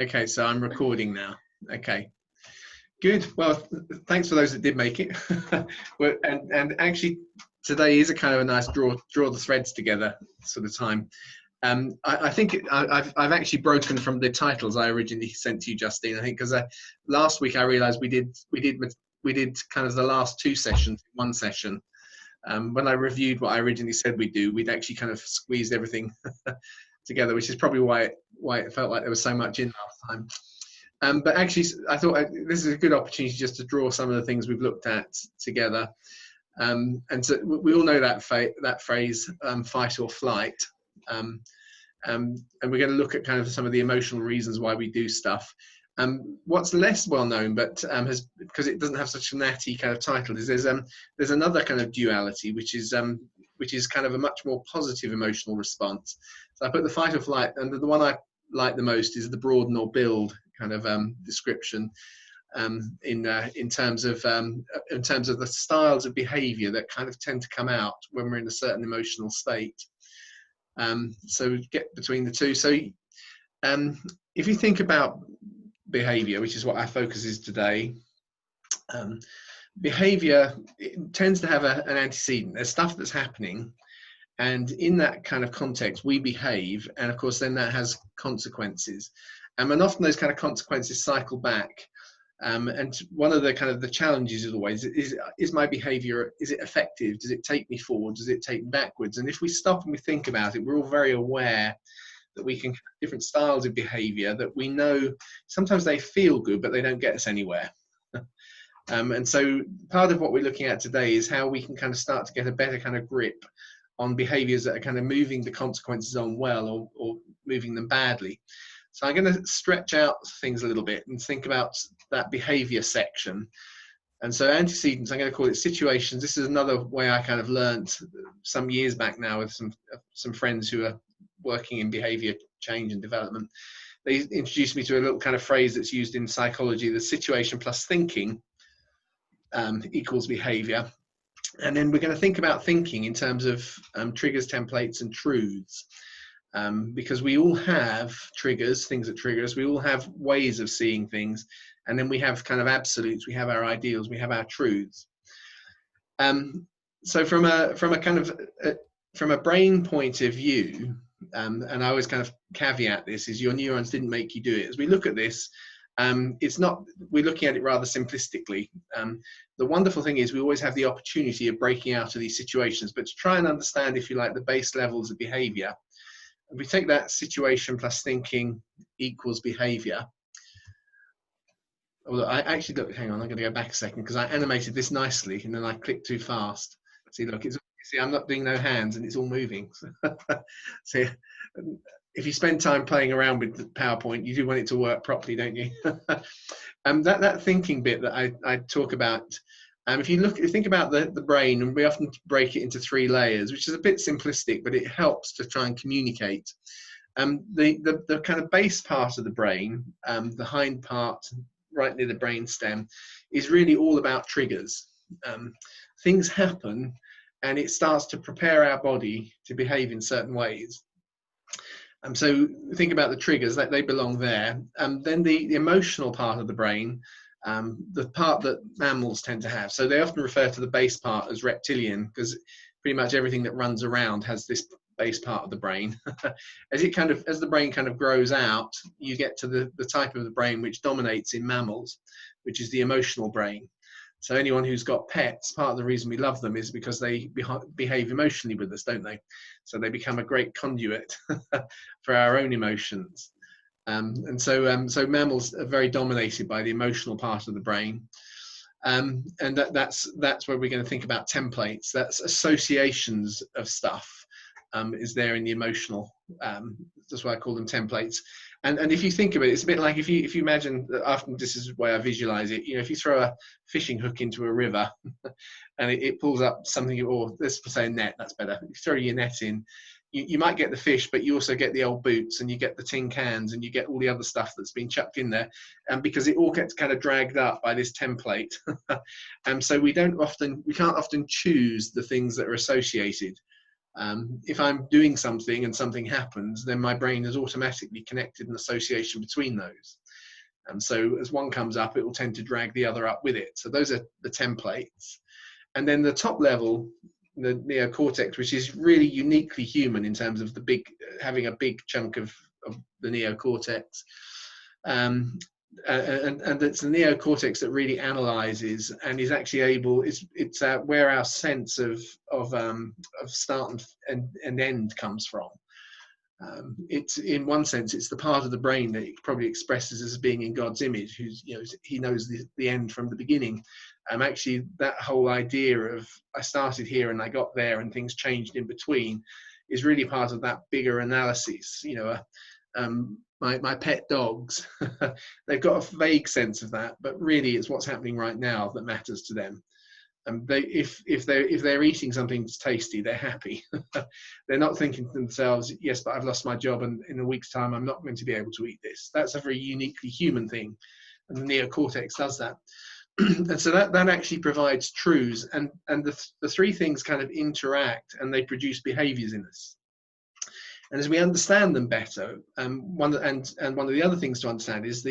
Okay, so I'm recording now. Okay, good. Well, thanks for those that did make it. and actually, today is a kind of a nice draw the threads together sort of time. I think I've actually broken from the titles I originally sent to you, Justine. I think because last week I realised we did kind of the last two sessions in one session. When I reviewed what I originally said we'd do, we'd actually kind of squeezed everything together, which is probably why it felt like there was so much in last time. But actually, I thought this is a good opportunity just to draw some of the things we've looked at together. And so we all know that phrase, fight or flight. And we're going to look at kind of some of the emotional reasons why we do stuff. What's less well known, but because it doesn't have such a natty kind of title, is there's another kind of duality, which is kind of a much more positive emotional response. So I put the fight or flight, and the one I like the most is the broaden or build kind of description in terms of the styles of behaviour that kind of tend to come out when we're in a certain emotional state. So get between the two. So if you think about behaviour, which is what our focus is today, behaviour tends to have an antecedent. There's stuff that's happening, and in that kind of context we behave, and of course then that has consequences, and often those kind of consequences cycle back. And one of the kind of the challenges is always, is my behaviour, is it effective? Does it take me forward? Does it take me backwards? And if we stop and we think about it, we're all very aware that we can have different styles of behaviour that we know sometimes they feel good, but they don't get us anywhere. And so part of what we're looking at today is how we can kind of start to get a better kind of grip on behaviours that are kind of moving the consequences on well, or moving them badly. So I'm going to stretch out things a little bit and think about that behaviour section. And so antecedents, I'm going to call it situations. This is another way I kind of learned some years back now with some friends who are working in behaviour change and development. They introduced me to a little kind of phrase that's used in psychology: the situation plus thinking equals behaviour. And then we're going to think about thinking in terms of triggers, templates, and truths. Because we all have triggers, things that trigger us. We all have ways of seeing things, and then we have kind of absolutes. We have our ideals. We have our truths. So from a brain point of view, and I always kind of caveat this, is your neurons didn't make you do it. As we look at this, it's not, we're looking at it rather simplistically. The wonderful thing is we always have the opportunity of breaking out of these situations, but to try and understand, if you like, the base levels of behavior, if we take that situation plus thinking equals behavior. Although I actually, look, hang on, I'm going to go back a second because I animated this nicely and then I clicked too fast. See, look, see, I'm not doing no hands and it's all moving. See, if you spend time playing around with the PowerPoint, you do want it to work properly, don't you? That thinking bit that I talk about, if you think about the brain, and we often break it into three layers, which is a bit simplistic, but it helps to try and communicate. The kind of base part of the brain, the hind part, right near the brain stem, is really all about triggers. Things happen, and it starts to prepare our body to behave in certain ways. So think about the triggers, that they belong there. Then the emotional part of the brain, the part that mammals tend to have. So they often refer to the base part as reptilian, because pretty much everything that runs around has this base part of the brain. As the brain kind of grows out, you get to the type of the brain which dominates in mammals, which is the emotional brain. So anyone who's got pets, part of the reason we love them is because they behave emotionally with us, don't they? So they become a great conduit for our own emotions. And so mammals are very dominated by the emotional part of the brain. And that's where we're going to think about templates. That's associations of stuff is there in the emotional. That's why I call them templates. And if you think of it, it's a bit like if you imagine, often this is the way I visualize it, if you throw a fishing hook into a river and it pulls up something, or let's say a net, that's better. If you throw your net in, you might get the fish, but you also get the old boots, and you get the tin cans, and you get all the other stuff that's been chucked in there, and because it all gets kind of dragged up by this template. And so we can't often choose the things that are associated. If I'm doing something and something happens, then my brain has automatically connected an association between those. And so as one comes up, it will tend to drag the other up with it. So those are the templates. And then the top level, the neocortex, which is really uniquely human in terms of having a big chunk of the neocortex. And it's the neocortex that really analyzes and is actually able. It's where our sense of start and end comes from. It's, in one sense, it's the part of the brain that it probably expresses as being in God's image, who's, he knows the end from the beginning. Actually, that whole idea of I started here and I got there and things changed in between is really part of that bigger analysis. My pet dogs, they've got a vague sense of that, but really it's what's happening right now that matters to them. If they're eating something that's tasty, they're happy. They're not thinking to themselves, yes, but I've lost my job and in a week's time I'm not going to be able to eat this. That's a very uniquely human thing, and the neocortex does that. And so that actually provides truths, and the three things kind of interact and they produce behaviors in us. And as we understand them better, one of the other things to understand is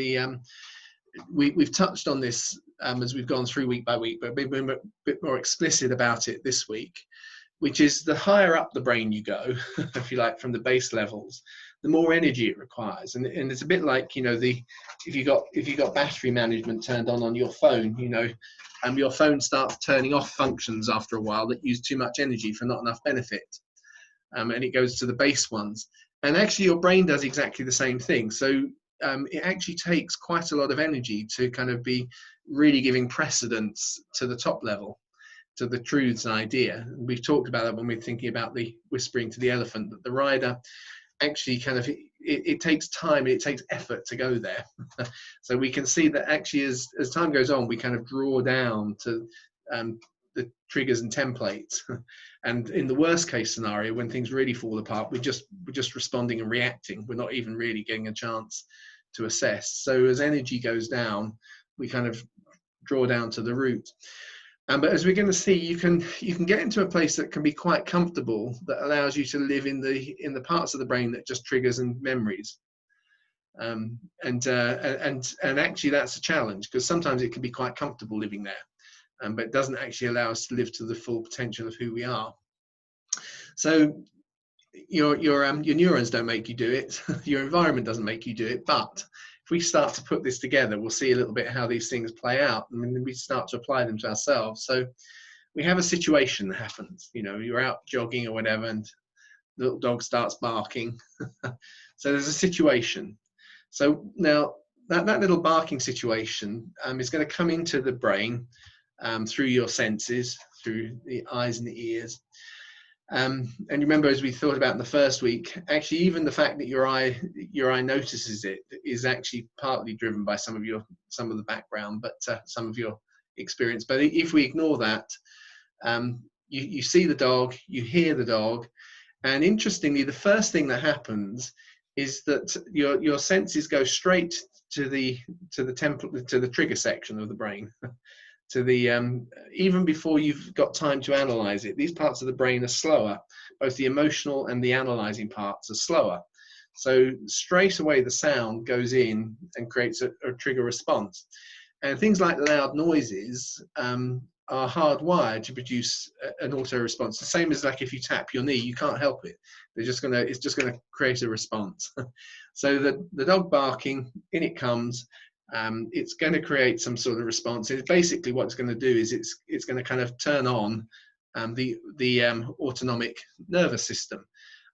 we've touched on this as we've gone through week by week, but we've been a bit more explicit about it this week, which is the higher up the brain you go, if you like, from the base levels, the more energy it requires. And it's a bit like, if you got battery management turned on your phone, your phone starts turning off functions after a while that use too much energy for not enough benefit. And it goes to the base ones. And actually your brain does exactly the same thing. So it actually takes quite a lot of energy to kind of be really giving precedence to the top level, to the truths and idea. And we've talked about that when we're thinking about the whispering to the elephant, that the rider actually kind of, it takes time and it takes effort to go there. So we can see that actually as time goes on, we kind of draw down to the triggers and templates. And in the worst case scenario, when things really fall apart, we're just responding and reacting. We're not even really getting a chance to assess. So as energy goes down, we kind of draw down to the root. But as we're going to see, you can get into a place that can be quite comfortable, that allows you to live in the parts of the brain that just triggers and memories. And actually that's a challenge, because sometimes it can be quite comfortable living there. But it doesn't actually allow us to live to the full potential of who we are. So your neurons don't make you do it. Your environment doesn't make you do it. But if we start to put this together, we'll see a little bit how these things play out, and then we start to apply them to ourselves. So we have a situation that happens. You're out jogging or whatever, and the little dog starts barking. So there's a situation. So now that little barking situation is going to come into the brain through your senses, through the eyes and the ears. And remember, as we thought about in the first week, actually even the fact that your eye notices it is actually partly driven by some of the background, but some of your experience. But if we ignore that, you see the dog, you hear the dog, and interestingly, the first thing that happens is that your senses go straight to the trigger section of the brain. Even before you've got time to analyze it, these parts of the brain are slower. Both the emotional and the analyzing parts are slower. So straight away the sound goes in and creates a trigger response. And things like loud noises are hardwired to produce an auto response. The same as like if you tap your knee, you can't help it. It's just gonna create a response. So the dog barking, in it comes. It's going to create some sort of response. And basically what it's going to do is it's going to kind of turn on the autonomic nervous system,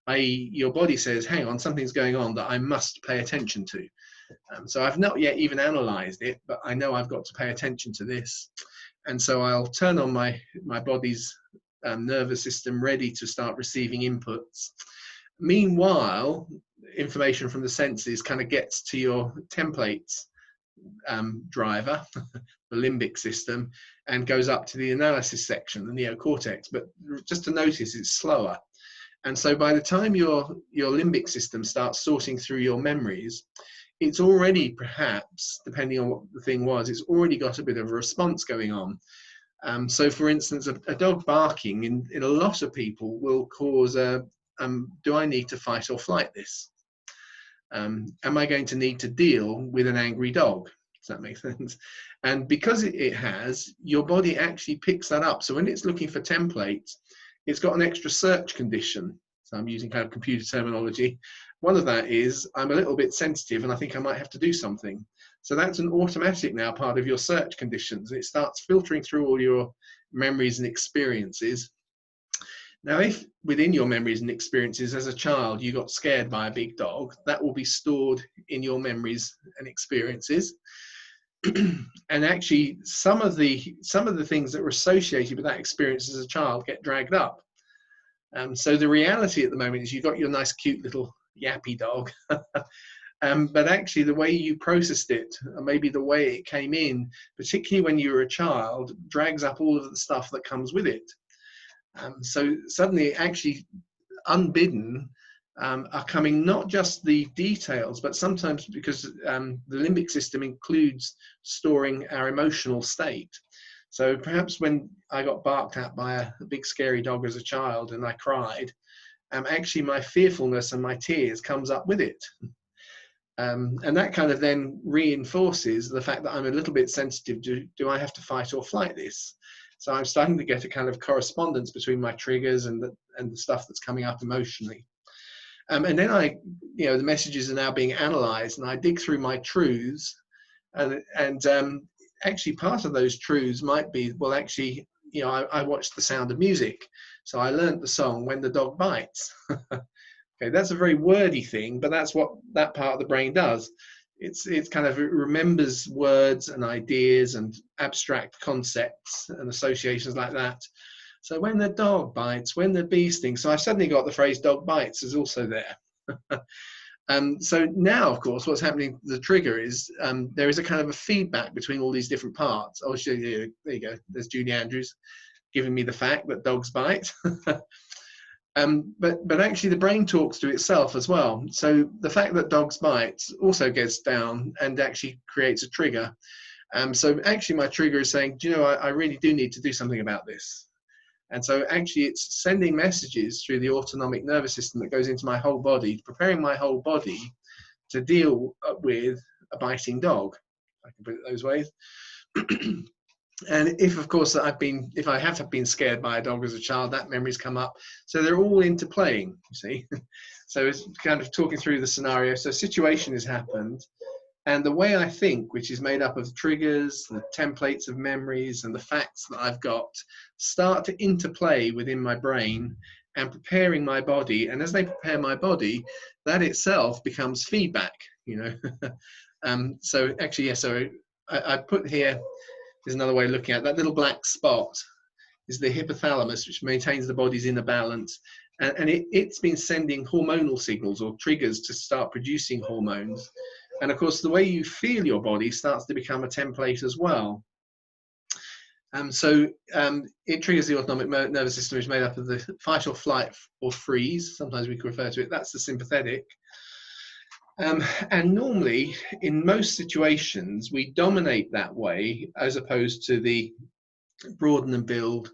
i.e. your body says, hang on, something's going on that I must pay attention to. So I've not yet even analyzed it, but I know I've got to pay attention to this. And so I'll turn on my body's nervous system, ready to start receiving inputs. Meanwhile, information from the senses kind of gets to your templates driver, the limbic system, and goes up to the analysis section, the neocortex. But just to notice, it's slower. And so by the time your limbic system starts sorting through your memories, it's already, perhaps, depending on what the thing was, it's already got a bit of a response going on. So for instance, a dog barking in a lot of people will cause a, do I need to fight or flight this? Am I going to need to deal with an angry dog? Does that make sense? And because it has, your body actually picks that up. So when it's looking for templates, it's got an extra search condition. So I'm using kind of computer terminology. One of that is I'm a little bit sensitive and I think I might have to do something. So that's an automatic now part of your search conditions. It starts filtering through all your memories and experiences. Now, if within your memories and experiences as a child you got scared by a big dog, that will be stored in your memories and experiences. And actually, some of the things that were associated with that experience as a child get dragged up. So the reality at the moment is you've got your nice, cute little yappy dog, but actually the way you processed it, and maybe the way it came in, particularly when you were a child, drags up all of the stuff that comes with it. So suddenly, actually, unbidden, are coming not just the details, but sometimes because the limbic system includes storing our emotional state. So perhaps when I got barked at by a big scary dog as a child and I cried, actually my fearfulness and my tears comes up with it. And that kind of then reinforces the fact that I'm a little bit sensitive to, do I have to fight or flight this? So I'm starting to get a kind of correspondence between my triggers and the stuff that's coming up emotionally. And then the messages are now being analyzed, and I dig through my truths, and actually part of those truths might be, well, actually, I watched The Sound of Music, so I learned the song When the Dog Bites. Okay, that's a very wordy thing, but that's what that part of the brain does. It's kind of, it remembers words and ideas and abstract concepts and associations like that. So when the dog bites, when the bee stings, so I've suddenly got the phrase dog bites is also there. So now, of course, what's happening, the trigger is, there is a kind of a feedback between all these different parts. I'll show you, there you go, there's Julie Andrews giving me the fact that dogs bite. But actually the brain talks to itself as well. So the fact that dogs bite also gets down and actually creates a trigger. So actually my trigger is saying, do you know, I really do need to do something about this. And so actually it's sending messages through the autonomic nervous system that goes into my whole body, preparing my whole body to deal with a biting dog, if I can put it those ways. And if, of course, if I have been scared by a dog as a child, that memory's come up. So they're all interplaying, you see. So it's kind of talking through the scenario. So a situation has happened, and the way I think, which is made up of triggers, the templates of memories, and the facts that I've got, start to interplay within my brain and preparing my body. And as they prepare my body, that itself becomes feedback, So actually, yeah, so I put here, is another way of looking at that little black spot is the hypothalamus, which maintains the body's inner balance. And it's been sending hormonal signals or triggers to start producing hormones. And of course, the way you feel your body starts to become a template as well. So it triggers the autonomic nervous system, which is made up of the fight or flight or freeze. Sometimes we can refer to it. That's the sympathetic. And normally, in most situations, we dominate that way as opposed to the broaden and build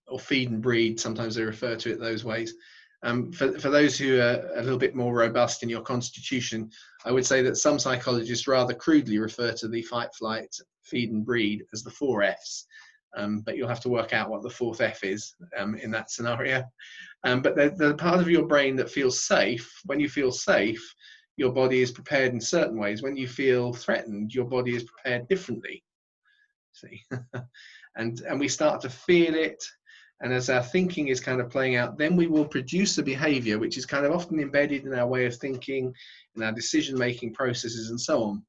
or feed and breed. Sometimes they refer to it those ways. For those who are a little bit more robust in your constitution, I would say that some psychologists rather crudely refer to the fight, flight, feed and breed as the 4 Fs. But you'll have to work out what the 4th F is in that scenario. But the part of your brain that feels safe, when you feel safe, your body is prepared in certain ways. When you feel threatened, your body is prepared differently. See, and we start to feel it. And as our thinking is kind of playing out, then we will produce a behavior which is kind of often embedded in our way of thinking, in our decision-making processes, and so on.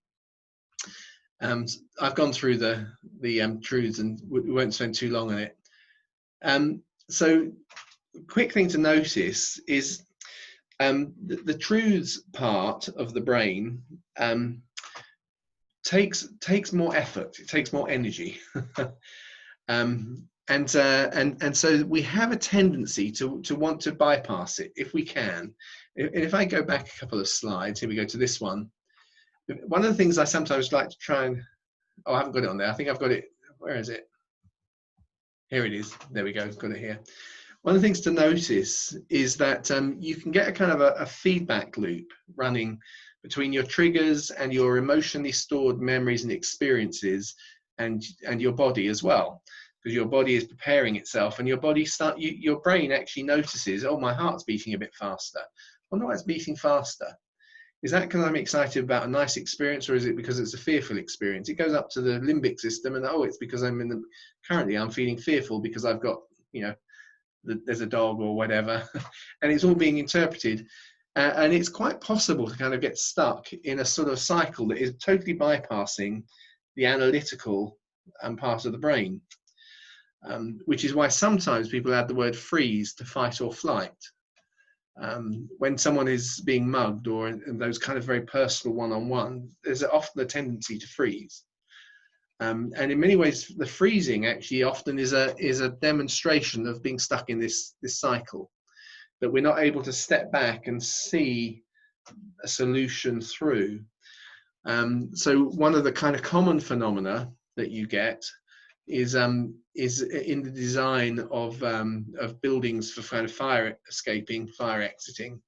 I've gone through the truths, and we won't spend too long on it. So, quick thing to notice is the truths part of the brain takes more effort. It takes more energy. And so we have a tendency to want to bypass it if we can. If I go back a couple of slides, here we go to this one. One of the things I sometimes like to try and, I haven't got it on there. I think I've got it. Where is it? Here it is. There we go. Got it here. One of the things to notice is that you can get a kind of a feedback loop running between your triggers and your emotionally stored memories and experiences and your body as well, because your body is preparing itself, and your brain actually notices, oh, my heart's beating a bit faster. I wonder why it's beating faster. Is that because I'm excited about a nice experience, or is it because it's a fearful experience? It goes up to the limbic system, and oh, it's because currently I'm feeling fearful because I've got, there's a dog or whatever, and it's all being interpreted. And it's quite possible to kind of get stuck in a sort of cycle that is totally bypassing the analytical part of the brain, which is why sometimes people add the word freeze to fight or flight. When someone is being mugged, or in those kind of very personal one-on-one, there's often a tendency to freeze. And in many ways, the freezing actually often is a demonstration of being stuck in this cycle, that we're not able to step back and see a solution through. So one of the kind of common phenomena that you get is in the design of buildings for kind of fire escaping, fire exiting,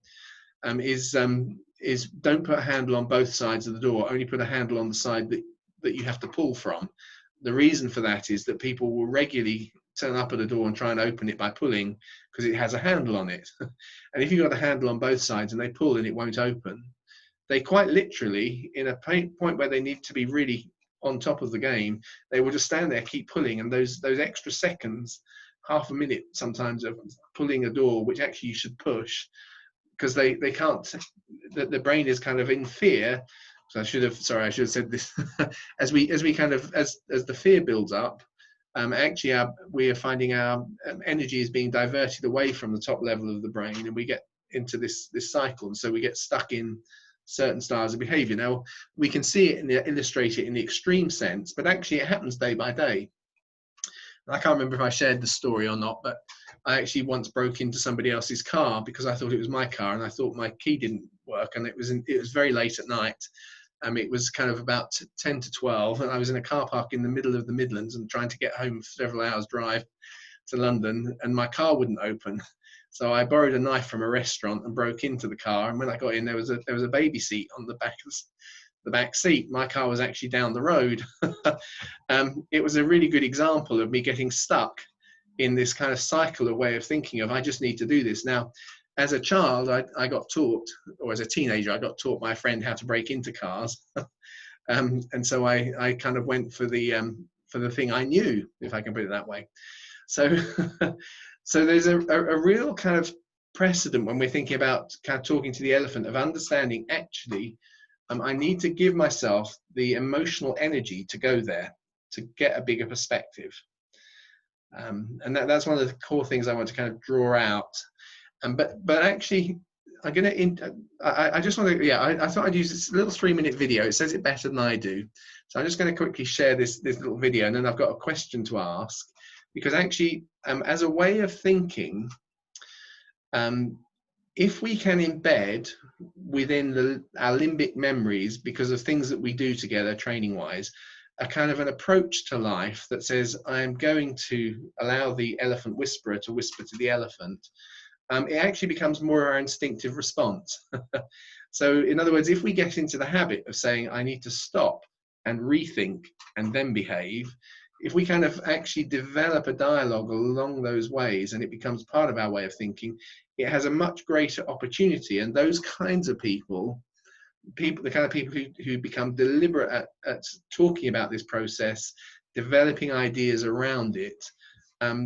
is don't put a handle on both sides of the door, only put a handle on the side that you have to pull from. The reason for that is that people will regularly turn up at a door and try and open it by pulling, because it has a handle on it. And if you've got a handle on both sides and they pull and it won't open, they quite literally, in a point where they need to be really on top of the game, they will just stand there, keep pulling, and those extra seconds, half a minute sometimes, of pulling a door which actually you should push, because they can't, the brain is kind of in fear. So I should have said this. as the fear builds up, actually we are finding our energy is being diverted away from the top level of the brain, and we get into this cycle, and so we get stuck in certain styles of behavior. Now, we can see it illustrate it in the extreme sense, but actually it happens day by day. And I can't remember if I shared the story or not, but I actually once broke into somebody else's car because I thought it was my car, and I thought my key didn't work, and it was very late at night. It was kind of about 10 to 12, and I was in a car park in the middle of the Midlands and trying to get home several hours drive to London, and my car wouldn't open. So I borrowed a knife from a restaurant and broke into the car. And when I got in, there was a baby seat on the back seat. My car was actually down the road. It was a really good example of me getting stuck in this kind of cycle, a way of thinking of, I just need to do this. Now, as a child, I got taught, or as a teenager, I got taught by a friend how to break into cars. And so I kind of went for the thing I knew, if I can put it that way. So so there's a real kind of precedent when we're thinking about kind of talking to the elephant, of understanding, actually, I need to give myself the emotional energy to go there, to get a bigger perspective. And that's one of the core things I want to kind of draw out. But actually, I'm going to, I just want to, I thought I'd use this little 3-minute video. It says it better than I do. So I'm just going to quickly share this little video, and then I've got a question to ask. Because actually, as a way of thinking, if we can embed within our limbic memories, because of things that we do together training-wise, a kind of an approach to life that says, I'm going to allow the elephant whisperer to whisper to the elephant, it actually becomes more our instinctive response. So in other words, if we get into the habit of saying, I need to stop and rethink and then behave, if we kind of actually develop a dialogue along those ways, and it becomes part of our way of thinking, it has a much greater opportunity. And those kinds of people, the kind of people who become deliberate at talking about this process, developing ideas around it,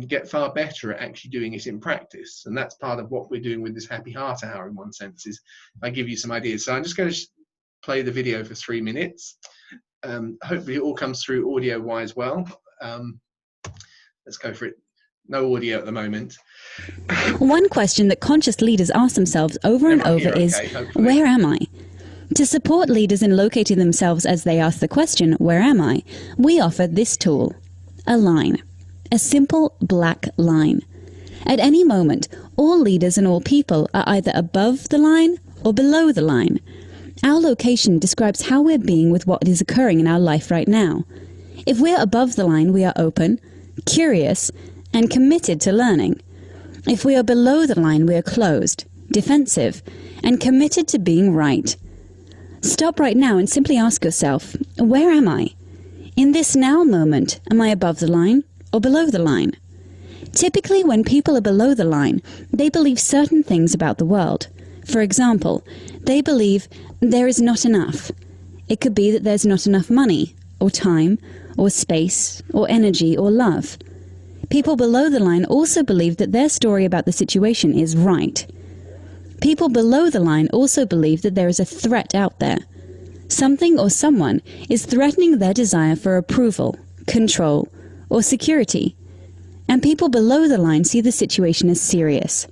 get far better at actually doing it in practice. And that's part of what we're doing with this Happy Heart Hour, in one sense, is I give you some ideas. So I'm just going to play the video for 3 minutes. Hopefully it all comes through audio wise well. Let's go for it. No audio at the moment. One question that conscious leaders ask themselves over and over is, where am I? To support leaders in locating themselves as they ask the question, where am I? We offer this tool, a line, a simple black line. At any moment, all leaders and all people are either above the line or below the line. Our location describes how we're being with what is occurring in our life right now. If we're above the line, we are open, curious, and committed to learning. If we are below the line, we are closed, defensive, and committed to being right. Stop right now and simply ask yourself, where am I? In this now moment, am I above the line or below the line? Typically, when people are below the line, they believe certain things about the world. For example, they believe there is not enough. It could be that there's not enough money, or time, or space, or energy, or love. People below the line also believe that their story about the situation is right. People below the line also believe that there is a threat out there. Something or someone is threatening their desire for approval, control, or security. And people below the line see the situation as serious.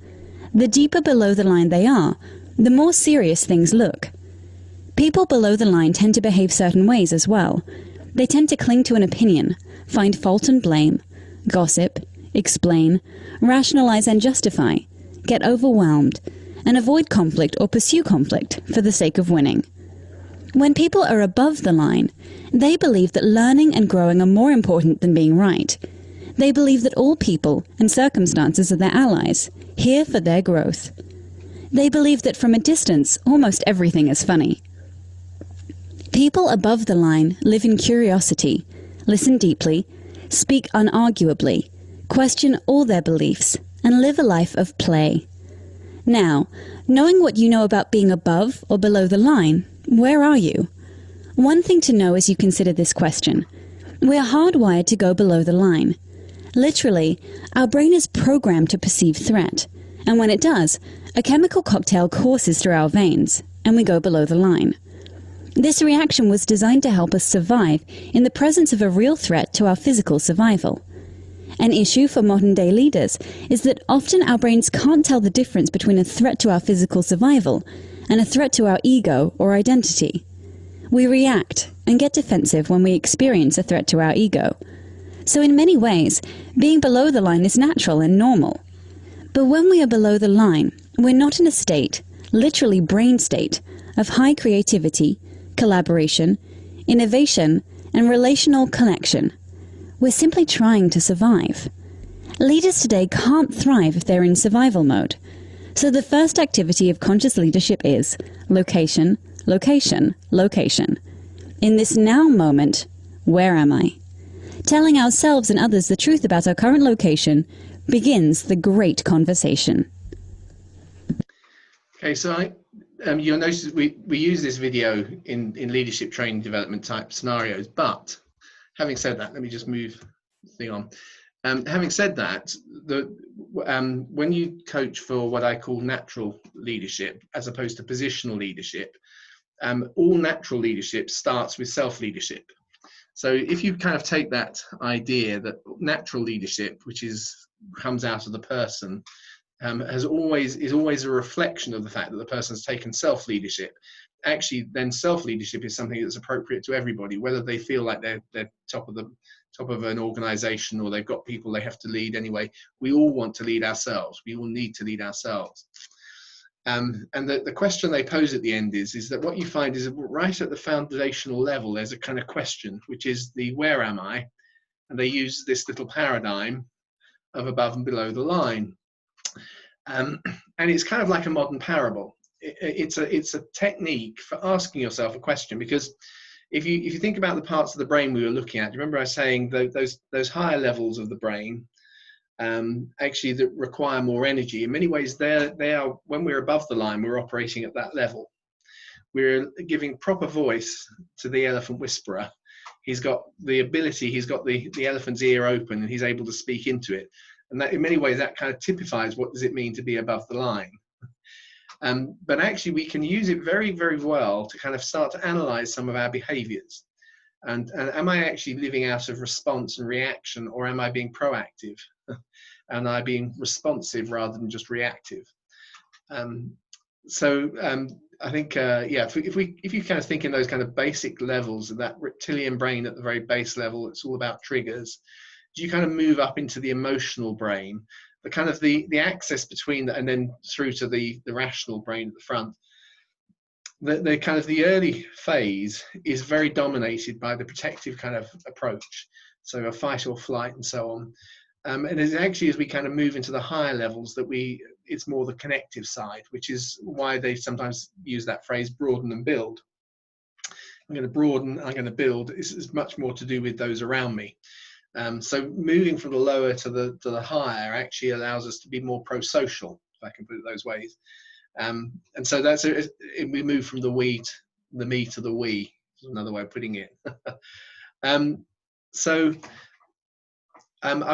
The deeper below the line they are, the more serious things look. People below the line tend to behave certain ways as well. They tend to cling to an opinion, find fault and blame, gossip, explain, rationalize and justify, get overwhelmed, and avoid conflict or pursue conflict for the sake of winning. When people are above the line, they believe that learning and growing are more important than being right. They believe that all people and circumstances are their allies, here for their growth. They believe that from a distance, almost everything is funny. People above the line live in curiosity, listen deeply, speak unarguably, question all their beliefs, and live a life of play. Now, knowing what you know about being above or below the line, where are you? One thing to know as you consider this question: we are hardwired to go below the line. Literally, our brain is programmed to perceive threat, and when it does, a chemical cocktail courses through our veins, and we go below the line. This reaction was designed to help us survive in the presence of a real threat to our physical survival. An issue for modern-day leaders is that often our brains can't tell the difference between a threat to our physical survival and a threat to our ego or identity. We react and get defensive when we experience a threat to our ego. So in many ways, being below the line is natural and normal. But when we are below the line, we're not in a state, literally brain state, of high creativity, collaboration, innovation, and relational connection. We're simply trying to survive. Leaders today can't thrive if they're in survival mode. So the first activity of conscious leadership is location, location, location. In this now moment, where am I? Telling ourselves and others the truth about our current location begins the great conversation. Okay, so you'll notice we use this video in leadership training development type scenarios, but having said that, let me just move the thing on. Having said that, when you coach for what I call natural leadership as opposed to positional leadership, all natural leadership starts with self-leadership. So if you kind of take that idea that natural leadership, which comes out of the person, is always a reflection of the fact that the person has taken self-leadership. Actually, then self-leadership is something that's appropriate to everybody, whether they feel like they're top of an organization or they've got people they have to lead anyway. We all want to lead ourselves. We all need to lead ourselves. And the question they pose at the end is that what you find is right at the foundational level, there's a kind of question, which is the where am I? And they use this little paradigm of above and below the line. And it's kind of like a modern parable. It's a technique for asking yourself a question, because if you think about the parts of the brain we were looking at, remember I was saying those higher levels of the brain actually that require more energy. In many ways, they are when we're above the line, we're operating at that level. We're giving proper voice to the elephant whisperer. He's got the ability, he's got the elephant's ear open, and he's able to speak into it. And that, in many ways, that kind of typifies what does it mean to be above the line. But actually, we can use it very, very well to kind of start to analyze some of our behaviors. And am I actually living out of response and reaction, or am I being proactive? Am I being responsive rather than just reactive? I think, if you kind of think in those kind of basic levels of that reptilian brain at the very base level, it's all about triggers. You kind of move up into the emotional brain, the kind of the access between that, and then through to the rational brain at the front. The kind of the early phase is very dominated by the protective kind of approach, so a fight or flight and so on. And it's actually as we kind of move into the higher levels that it's more the connective side, which is why they sometimes use that phrase broaden and build. I'm going to broaden, I'm going to build. It's much more to do with those around me. So moving from the lower to the higher actually allows us to be more pro-social, if I can put it those ways. And so that's we move from the me to the we. Is another way of putting it. I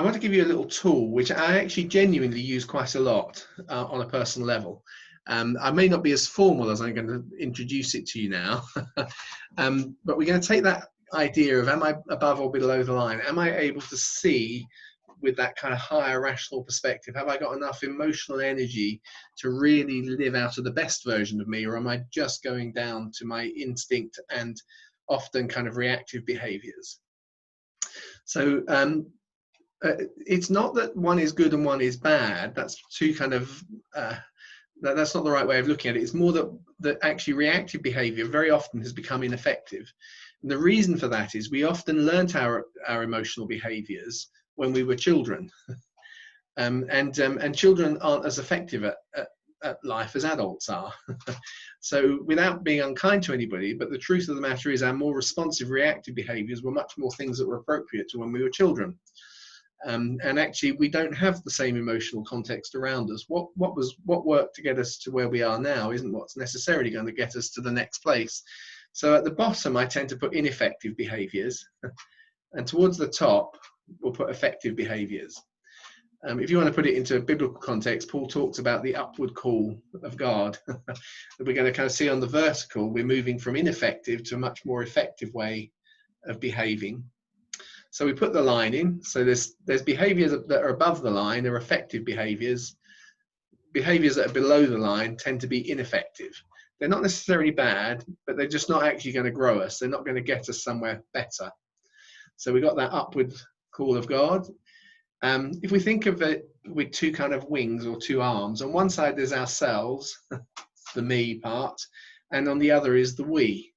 want to give you a little tool which I actually genuinely use quite a lot on a personal level. I may not be as formal as I'm going to introduce it to you now, but we're going to take that idea of am I above or below the line? Am I able to see with that kind of higher rational perspective? Have I got enough emotional energy to really live out of the best version of me, or am I just going down to my instinct and often kind of reactive behaviors? So it's not that one is good and one is bad. That's too kind of that's not the right way of looking at it. It's more that actually reactive behavior very often has become ineffective. And the reason for that is we often learnt our emotional behaviors when we were children. And children aren't as effective at life as adults are. So without being unkind to anybody, but the truth of the matter is our more responsive reactive behaviors were much more things that were appropriate to when we were children. And actually we don't have the same emotional context around us. What worked to get us to where we are now isn't what's necessarily going to get us to the next place. So at the bottom I tend to put ineffective behaviors, and towards the top we'll put effective behaviors. If you want to put it into a biblical context, Paul talks about the upward call of God. That we're going to kind of see on the vertical, we're moving from ineffective to a much more effective way of behaving. So we put the line in. So there's behaviors that are above the line are effective behaviors. Behaviors that are below the line tend to be ineffective. They're not necessarily bad, but they're just not actually going to grow us. They're not going to get us somewhere better. So we got that upward call of God. If we think of it with two kind of wings or two arms, on one side there's ourselves, the me part, and on the other is the we.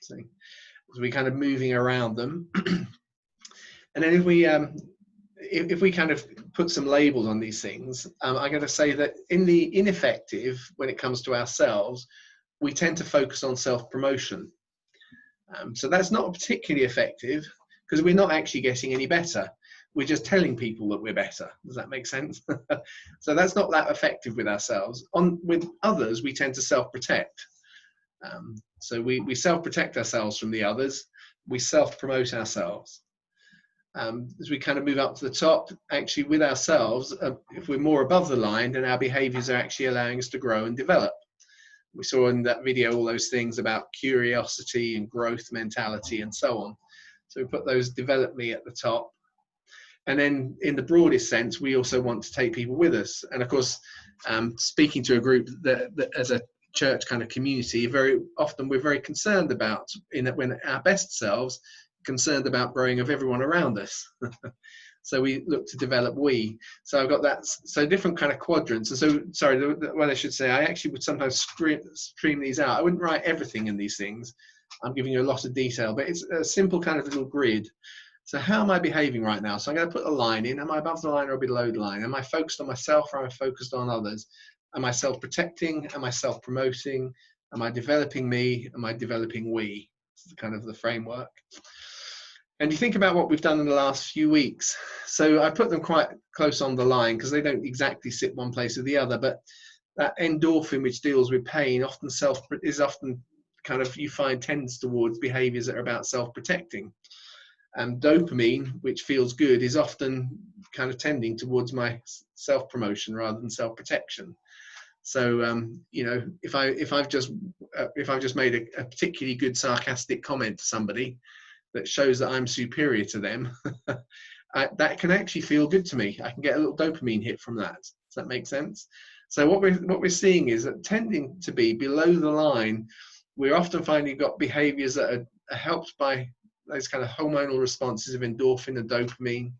So we're kind of moving around them. And then if we kind of put some labels on these things, I'm going to say that in the ineffective, when it comes to ourselves, we tend to focus on self-promotion. So that's not particularly effective because we're not actually getting any better. We're just telling people that we're better. Does that make sense? So that's not that effective with ourselves. With others, we tend to self-protect. So we self-protect ourselves from the others. We self-promote ourselves. As we kind of move up to the top, actually with ourselves, if we're more above the line, then our behaviors are actually allowing us to grow and develop. We saw in that video all those things about curiosity and growth mentality and so on. So we put those develop me at the top. And then in the broadest sense, we also want to take people with us. And of course, speaking to a group that as a church kind of community, very often we're very concerned about, when our best selves, concerned about growing of everyone around us. So we look to develop we. So I've got that, so different kind of quadrants. And so, sorry, what I should say, I actually would sometimes stream these out. I wouldn't write everything in these things. I'm giving you a lot of detail, but it's a simple kind of little grid. So how am I behaving right now? So I'm going to put a line in. Am I above the line or below the line? Am I focused on myself or am I focused on others? Am I self-protecting? Am I self-promoting? Am I developing me? Am I developing we? It's kind of the framework. And you think about what we've done in the last few weeks. So I put them quite close on the line because they don't exactly sit one place or the other, but that endorphin, which deals with pain, is often kind of, you find, tends towards behaviors that are about self-protecting. And dopamine, which feels good, is often kind of tending towards my self-promotion rather than self-protection. So you know, if I've just made a particularly good sarcastic comment to somebody that shows that I'm superior to them, that can actually feel good to me. I can get a little dopamine hit from that. Does that make sense? So what we're seeing is that tending to be below the line, we're often finding you've got behaviors that are helped by those kind of hormonal responses of endorphin and dopamine.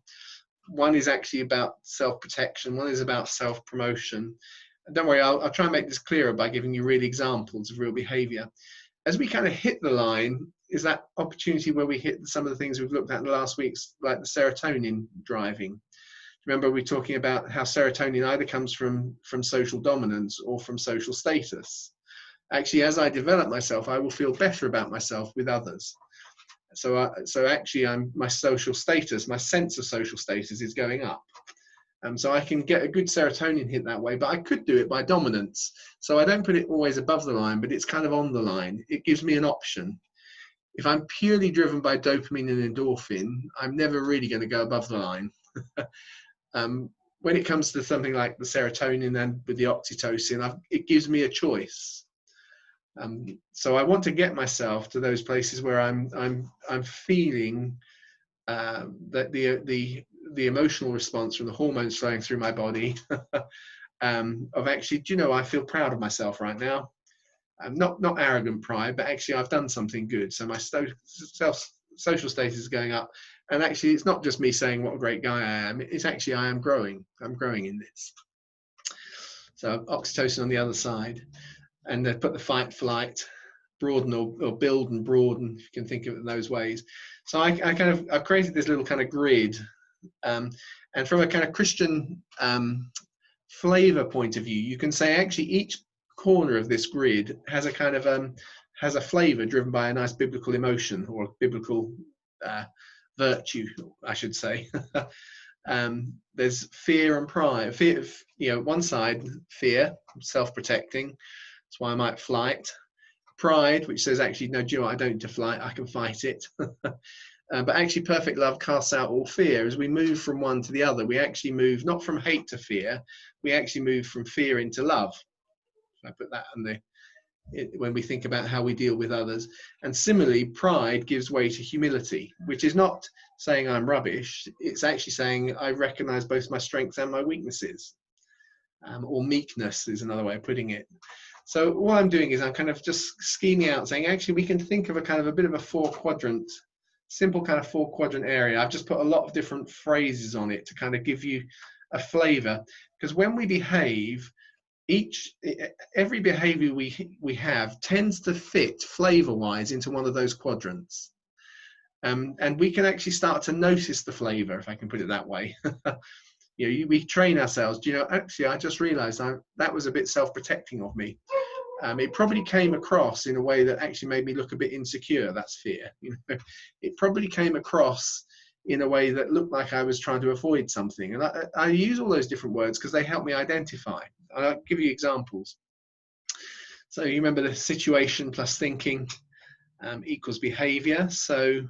One is actually about self-protection. One is about self-promotion. And don't worry, I'll try and make this clearer by giving you real examples of real behavior. As we kind of hit the line, is that opportunity where we hit some of the things we've looked at in the last weeks, like the serotonin driving. Remember, we're talking about how serotonin either comes from social dominance or from social status. Actually, as I develop myself, I will feel better about myself with others. So actually, my social status, my sense of social status is going up. So I can get a good serotonin hit that way, but I could do it by dominance. So I don't put it always above the line, but it's kind of on the line. It gives me an option. If I'm purely driven by dopamine and endorphin, I'm never really going to go above the line. When it comes to something like the serotonin and with the oxytocin, it gives me a choice. So I want to get myself to those places where I'm feeling that the emotional response from the hormones flowing through my body of actually, do you know, I feel proud of myself right now. Not arrogant pride, but actually I've done something good. So my social status is going up. And actually it's not just me saying what a great guy I am. It's actually I am growing. I'm growing in this. So oxytocin on the other side. And they put the fight, flight, broaden or build and broaden, if you can think of it in those ways. So I've created this little kind of grid. And from a kind of Christian flavor point of view, you can say actually each corner of this grid has a kind of has a flavor driven by a nice biblical emotion or biblical virtue, I should say. There's fear and pride. Fear, one side, fear, self-protecting. That's why I might flight. Pride, which says actually, no, do you know what? I don't need to flight. I can fight it. But actually, perfect love casts out all fear. As we move from one to the other, we actually move not from hate to fear. We actually move from fear into love. I put that on when we think about how we deal with others. And similarly, pride gives way to humility, which is not saying I'm rubbish. It's actually saying I recognize both my strengths and my weaknesses. Or meekness is another way of putting it. So what I'm doing is I'm kind of just scheming out, saying actually we can think of a kind of a bit of a simple kind of 4-quadrant area. I've just put a lot of different phrases on it to kind of give you a flavor. Because when we behave, every behavior we have tends to fit flavor-wise into one of those quadrants. And we can actually start to notice the flavor, if I can put it that way. We train ourselves. Actually, I just realized that was a bit self-protecting of me. It probably came across in a way that actually made me look a bit insecure. That's fear. It probably came across in a way that looked like I was trying to avoid something. And I use all those different words because they help me identify. I'll give you examples. So you remember the situation plus thinking equals behavior. So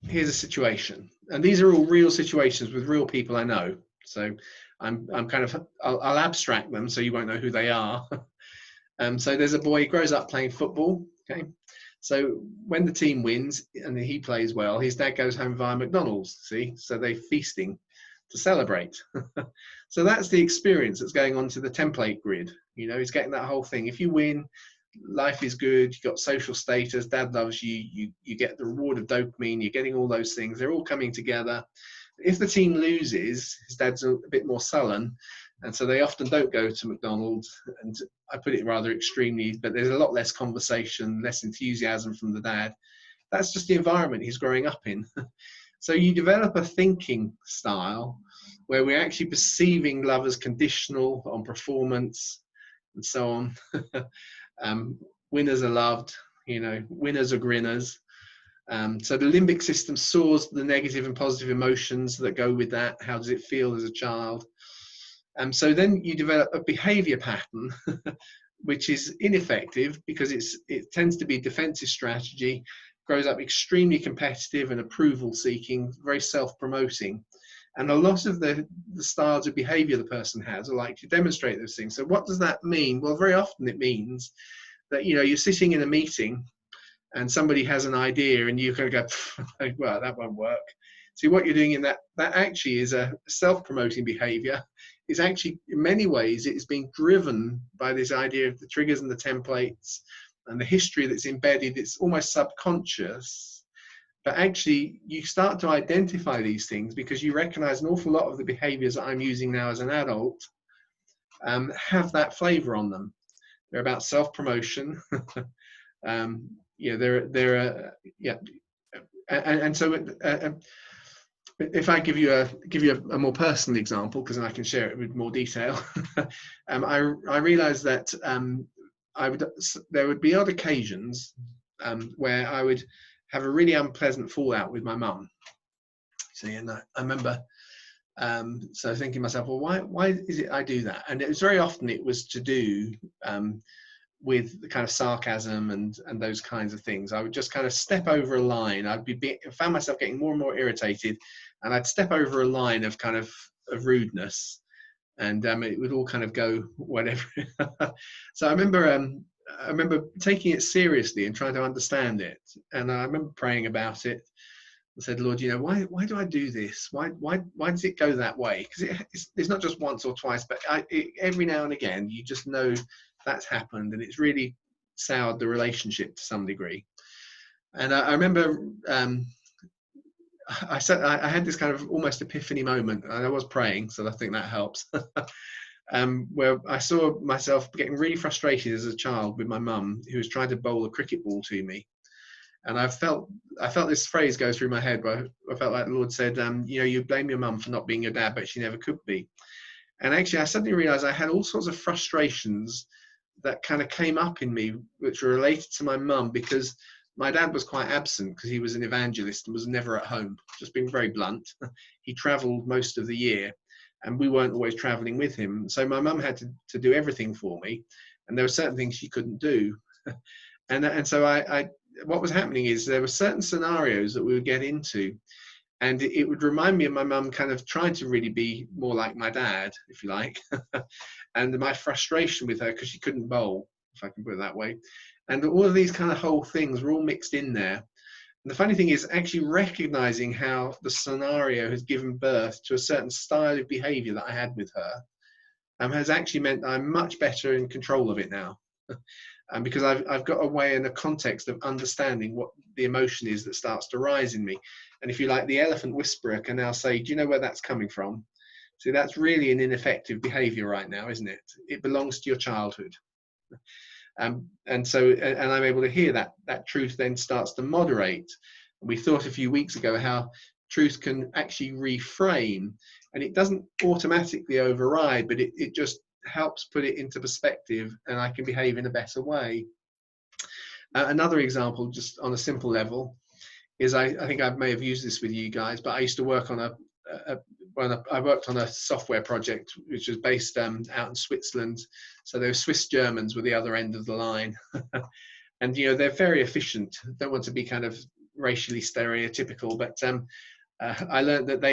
here's a situation, and these are all real situations with real people I know. So I'll abstract them so you won't know who they are. So there's a boy, he grows up playing football. Okay, so when the team wins and he plays well, his dad goes home via McDonald's. See, so they're feasting to celebrate. So that's the experience that's going on to the template grid. He's getting that whole thing. If you win, life is good, you've got social status, dad loves you, you get the reward of dopamine, you're getting all those things, they're all coming together. If the team loses, his dad's a bit more sullen, and so they often don't go to McDonald's, and I put it rather extremely, but there's a lot less conversation, less enthusiasm from the dad. That's just the environment he's growing up in. So you develop a thinking style where we're actually perceiving love as conditional on performance and so on. Winners are loved, winners are grinners. So the limbic system soars the negative and positive emotions that go with that. How does it feel as a child? So then you develop a behavior pattern, which is ineffective because it tends to be a defensive strategy, grows up extremely competitive and approval seeking, very self-promoting. And a lot of the styles of behavior the person has are like to demonstrate those things. So what does that mean? Well, very often it means that, you're sitting in a meeting and somebody has an idea and you kind of go, well, that won't work. See, what you're doing in that actually is a self-promoting behavior. It's actually, in many ways, it is being driven by this idea of the triggers and the templates and the history that's embedded. It's almost subconscious. But actually, you start to identify these things because you recognize an awful lot of the behaviors that I'm using now as an adult have that flavor on them. They're about self-promotion. And so if I give you a more personal example, because then I can share it with more detail, I realised that there would be odd occasions where I would have a really unpleasant fallout with my mum. See, and I remember so thinking to myself, well, why is it I do that? And it was very often it was to do with the kind of sarcasm and those kinds of things. I would just kind of step over a line. Found myself getting more and more irritated, and I'd step over a line of kind of rudeness, and it would all kind of go whatever. So I remember taking it seriously and trying to understand it, and I remember praying about it. I said, Lord, why do I do this? Why does it go that way? Because it's not just once or twice, but every now and again, you just know that's happened, and it's really soured the relationship to some degree. And I remember I had this kind of almost epiphany moment, and I was praying, so I think that helps. Where I saw myself getting really frustrated as a child with my mum, who was trying to bowl a cricket ball to me. And I felt this phrase go through my head, where I felt like the Lord said, you blame your mum for not being your dad, but she never could be. And actually, I suddenly realized I had all sorts of frustrations that kind of came up in me, which were related to my mum, because my dad was quite absent because he was an evangelist and was never at home, just being very blunt. He traveled most of the year, and we weren't always traveling with him. So my mum had to do everything for me, and there were certain things she couldn't do. And so what was happening is there were certain scenarios that we would get into, and it would remind me of my mum kind of trying to really be more like my dad, if you like, and my frustration with her because she couldn't bowl, if I can put it that way. And all of these kind of whole things were all mixed in there. And the funny thing is actually recognizing how the scenario has given birth to a certain style of behavior that I had with her has actually meant I'm much better in control of it now. And because I've got a way and a context of understanding what the emotion is that starts to rise in me. And if you like, the elephant whisperer can now say, do you know where that's coming from? See, that's really an ineffective behavior right now, isn't it? It belongs to your childhood. And I'm able to hear that truth then starts to moderate. We thought a few weeks ago how truth can actually reframe, and it doesn't automatically override, but it just helps put it into perspective, and I can behave in a better way. Another example, just on a simple level, is I think I may have used this with you guys, but I used to work on I worked on a software project which was based out in Switzerland. So those Swiss Germans were the other end of the line. And they're very efficient. Don't want to be kind of racially stereotypical, but I learned that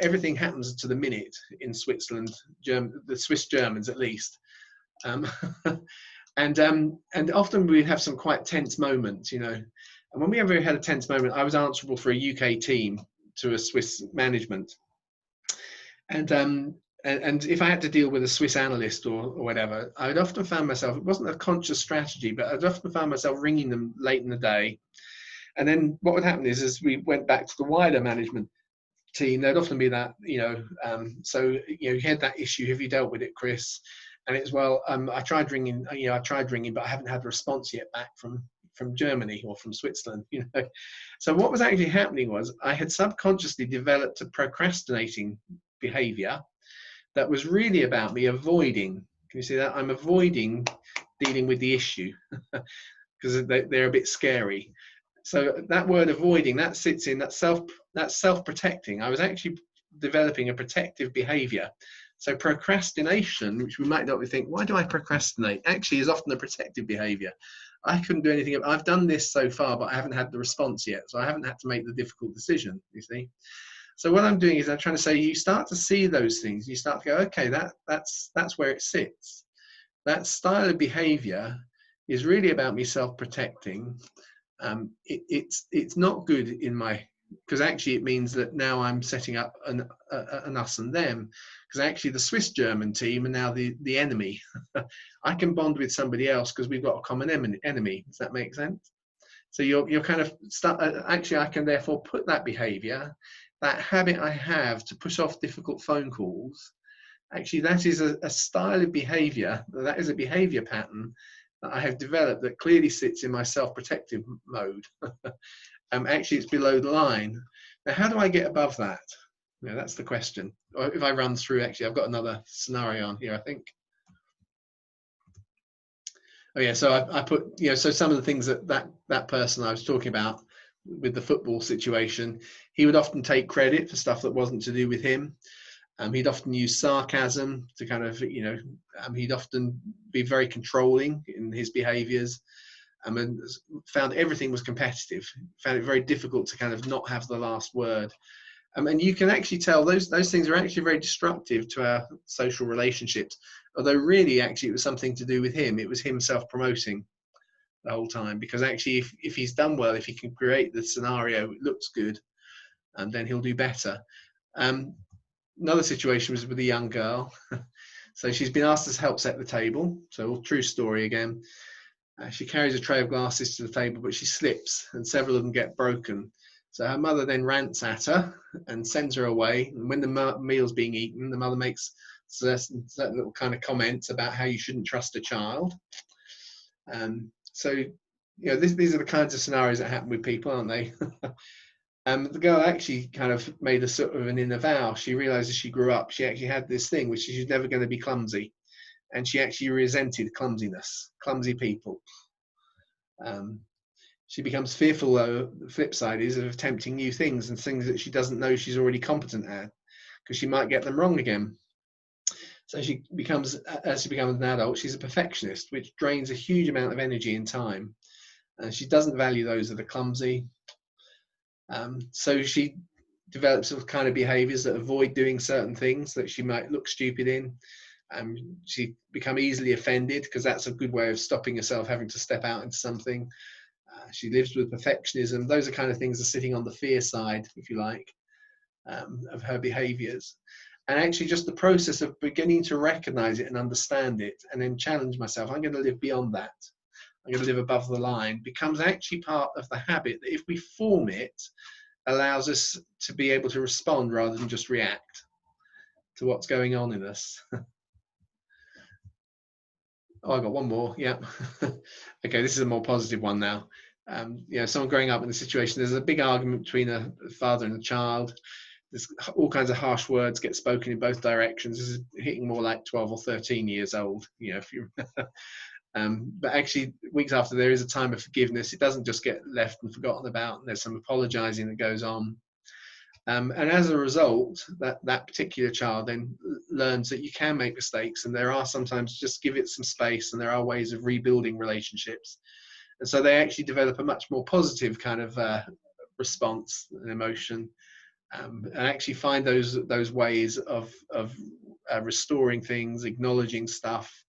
everything happens to the minute in Switzerland, the Swiss Germans at least. And often we have some quite tense moments, and when we ever had a tense moment, I was answerable for a UK team to a Swiss management. And if I had to deal with a Swiss analyst or whatever, I would often find myself, it wasn't a conscious strategy, but I'd often find myself ringing them late in the day. And then what would happen is, as we went back to the wider management team, there'd often be that, so you had that issue. Have you dealt with it, Chris? And it's, well, I tried ringing, but I haven't had a response yet back from Germany or from Switzerland. So what was actually happening was I had subconsciously developed a procrastinating behavior that was really about me avoiding. Can you see that? I'm avoiding dealing with the issue because they're a bit scary. So that word avoiding, that sits in that self-protecting. I was actually developing a protective behavior. So procrastination, which we might not think, why do I procrastinate? Actually is often a protective behavior. I couldn't do anything. I've done this so far, but I haven't had the response yet. So I haven't had to make the difficult decision, you see. So what I'm doing is I'm trying to say, you start to see those things. You start to go, okay, that's where it sits. That style of behavior is really about me self-protecting. It's not good in my, because actually it means that now I'm setting up an us and them, because actually the Swiss German team are now the enemy. I can bond with somebody else because we've got a common enemy. Does that make sense? So you're kind of actually I can therefore put that behavior, that habit I have to push off difficult phone calls, actually that is a style of behavior, that is a behavior pattern that I have developed that clearly sits in my self-protective mode. Actually, it's below the line. Now, how do I get above that? Yeah, that's the question. Or if I run through, actually, I've got another scenario on here, I think. Oh yeah, so I put, so some of the things that person I was talking about with the football situation, he would often take credit for stuff that wasn't to do with him. He'd often use sarcasm to kind of, he'd often be very controlling in his behaviors, and found everything was competitive, found it very difficult to kind of not have the last word. And you can actually tell those things are actually very destructive to our social relationships, although really actually it was something to do with him. It was him self-promoting the whole time, because actually if he's done well, if he can create the scenario, it looks good, and then he'll do better. Another situation was with a young girl. So she's been asked to help set the table. So true story again. She carries a tray of glasses to the table, but she slips and several of them get broken. So her mother then rants at her and sends her away. And when the meal's being eaten, the mother makes certain little kind of comments about how you shouldn't trust a child. So, these are the kinds of scenarios that happen with people, aren't they? The girl actually kind of made a sort of an inner vow. She realized as she grew up, she actually had this thing, which she's never going to be clumsy. And she actually resented clumsiness, clumsy people. She becomes fearful, though, the flip side is, of attempting new things and things that she doesn't know she's already competent at, because she might get them wrong again. So as she becomes an adult, she's a perfectionist, which drains a huge amount of energy and time. And she doesn't value those that are clumsy. So she develops sort of kind of behaviors that avoid doing certain things that she might look stupid in. She become easily offended, because that's a good way of stopping herself having to step out into something. She lives with perfectionism. Those are kind of things that are sitting on the fear side, if you like, of her behaviors. And actually just the process of beginning to recognize it and understand it, and then challenge myself, I'm going to live beyond that, I'm going to live above the line, becomes actually part of the habit that, if we form it, allows us to be able to respond rather than just react to what's going on in us. Oh, I got one more. Yeah. Okay, this is a more positive one now. Someone growing up in a situation, there's a big argument between a father and a child. There's all kinds of harsh words get spoken in both directions. This is hitting more like 12 or 13 years old, if you but actually weeks after, there is a time of forgiveness. It doesn't just get left and forgotten about, and there's some apologizing that goes on. And as a result, that particular child then learns that you can make mistakes, and there are sometimes, just give it some space, and there are ways of rebuilding relationships. And so they actually develop a much more positive kind of response and emotion, and actually find those ways of restoring things, acknowledging stuff,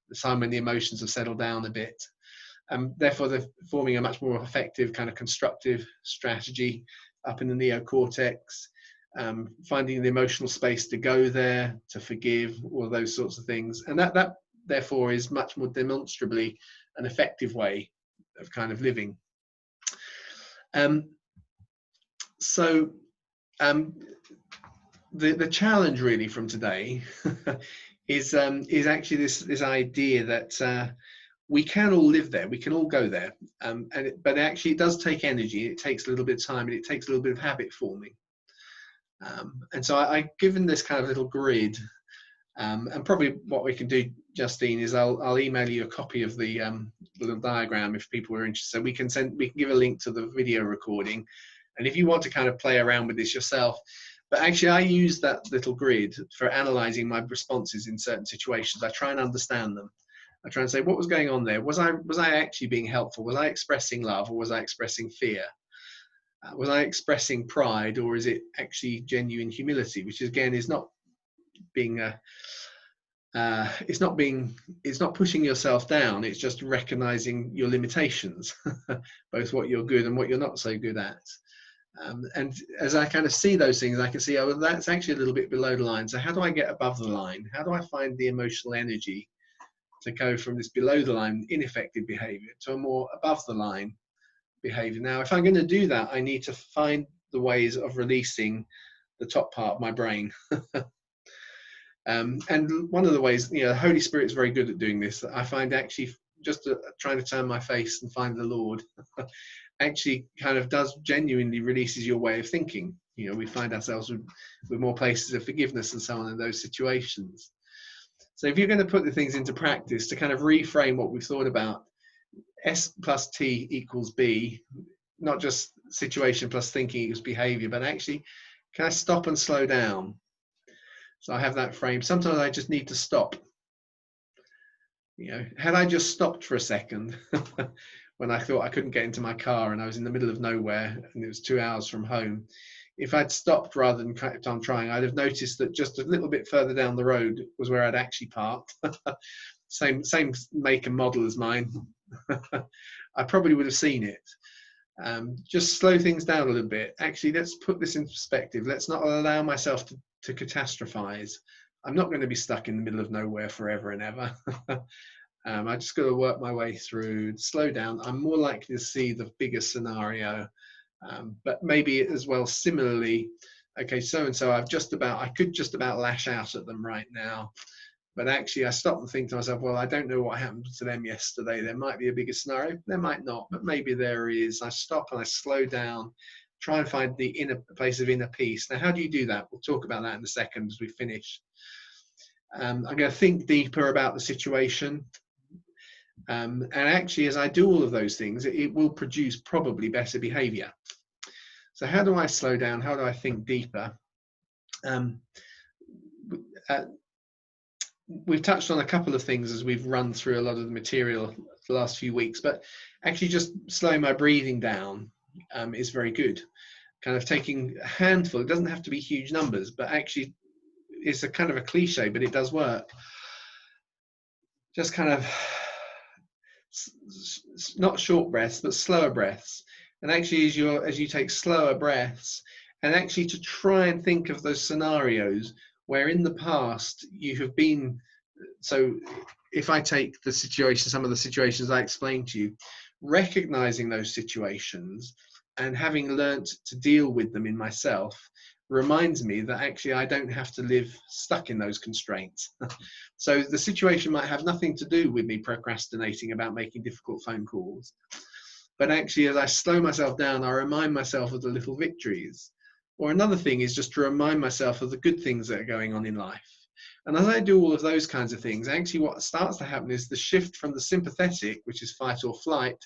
the time when the emotions have settled down a bit. Therefore, they're forming a much more effective kind of constructive strategy up in the neocortex, finding the emotional space to go there, to forgive, all those sorts of things. And that therefore is much more demonstrably an effective way of kind of living. The challenge really from today is actually this idea that we can all live there, we can all go there, but actually it does take energy, it takes a little bit of time, and it takes a little bit of habit forming. And so I've given this kind of little grid, and probably what we can do, Justine, is I'll email you a copy of the little diagram if people are interested. So we can give a link to the video recording, and if you want to kind of play around with this yourself. But actually, I use that little grid for analyzing my responses in certain situations. I try and understand them. I try and say, what was going on there? Was I actually being helpful? Was I expressing love, or was I expressing fear? Was I expressing pride, or is it actually genuine humility? Which again is not being it's not pushing yourself down. It's just recognizing your limitations, both what you're good and what you're not so good at. And as I kind of see those things, I can see, oh, that's actually a little bit below the line. So how do I get above the line? How do I find the emotional energy to go from this below the line ineffective behavior to a more above the line behavior? Now, if I'm going to do that, I need to find the ways of releasing the top part of my brain. And one of the ways, the Holy Spirit is very good at doing this. I find actually just trying to turn my face and find the Lord actually kind of does genuinely releases your way of thinking. You know, we find ourselves with more places of forgiveness and so on in those situations. So if you're going to put the things into practice to kind of reframe what we've thought about, S plus T equals B, not just situation plus thinking equals behavior, but actually, can I stop and slow down? So I have that frame. Sometimes I just need to stop. You know, had I just stopped for a second when I thought I couldn't get into my car and I was in the middle of nowhere and it was 2 hours from home, if I'd stopped rather than kept on trying, I'd have noticed that just a little bit further down the road was where I'd actually parked. same make and model as mine. I probably would have seen it. Just slow things down a little bit. Actually, let's put this in perspective. Let's not allow myself to catastrophize. I'm not going to be stuck in the middle of nowhere forever and ever. I just got to work my way through, slow down. I'm more likely to see the bigger scenario, but maybe as well, similarly, okay, so-and-so, I could just about lash out at them right now. But actually, I stop and think to myself, well, I don't know what happened to them yesterday. There might be a bigger scenario. There might not, but maybe there is. I stop and I slow down, try and find the inner place of inner peace. Now, how do you do that? We'll talk about that in a second as we finish. I'm going to think deeper about the situation. And actually, as I do all of those things, it will produce probably better behavior. So how do I slow down? How do I think deeper? We've touched on a couple of things as we've run through a lot of the material the last few weeks, but actually just slowing my breathing down is very good. Kind of taking a handful, it doesn't have to be huge numbers, but actually it's a kind of a cliche, but it does work. Just kind of not short breaths, but slower breaths. And actually as you take slower breaths, and actually to try and think of those scenarios where in the past you have been, so if I take the situation, some of the situations I explained to you, recognizing those situations and having learnt to deal with them in myself reminds me that actually I don't have to live stuck in those constraints. So the situation might have nothing to do with me procrastinating about making difficult phone calls, but actually as I slow myself down, I remind myself of the little victories. Or another thing is just to remind myself of the good things that are going on in life. And as I do all of those kinds of things, actually what starts to happen is the shift from the sympathetic, which is fight or flight.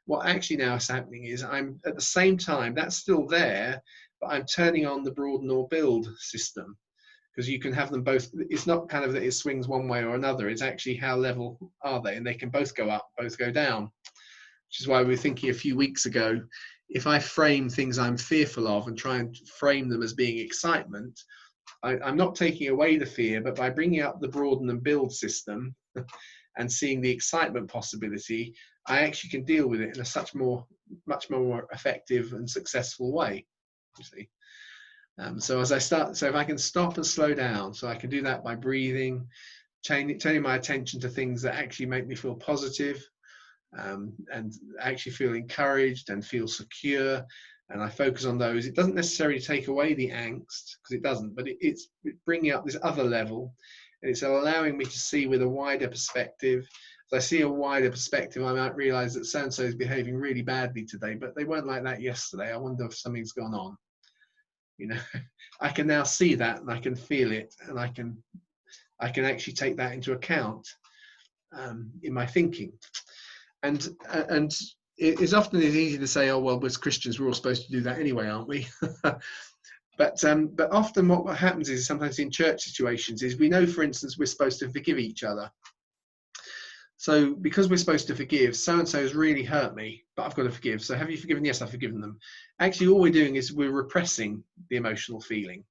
What actually now is happening is I'm at the same time, that's still there, but I'm turning on the broaden or build system, because you can have them both. It's not kind of that it swings one way or another. It's actually how level are they, and they can both go up, both go down, which is why we were thinking a few weeks ago, if I frame things I'm fearful of and try and frame them as being excitement, I'm not taking away the fear, but by bringing up the broaden and build system and seeing the excitement possibility, I actually can deal with it in much more effective and successful way. You see, so as I start, so if I can stop and slow down, so I can do that by breathing, turning my attention to things that actually make me feel positive, and actually feel encouraged and feel secure, and I focus on those. It doesn't necessarily take away the angst, because it doesn't, but it's bringing up this other level, and it's allowing me to see with a wider perspective. As I see a wider perspective, I might realize that so-and-so is behaving really badly today, but they weren't like that yesterday. I wonder if something's gone on. You know, I can now see that, and I can feel it, and I can actually take that into account in my thinking. And it's often easy to say, oh well, as Christians we're all supposed to do that anyway, aren't we? But often what happens is, sometimes in church situations, is we know, for instance, we're supposed to forgive each other. So because we're supposed to forgive, so-and-so has really hurt me, but I've got to forgive. So have you forgiven? Yes, I've forgiven them. Actually, all we're doing is we're repressing the emotional feeling,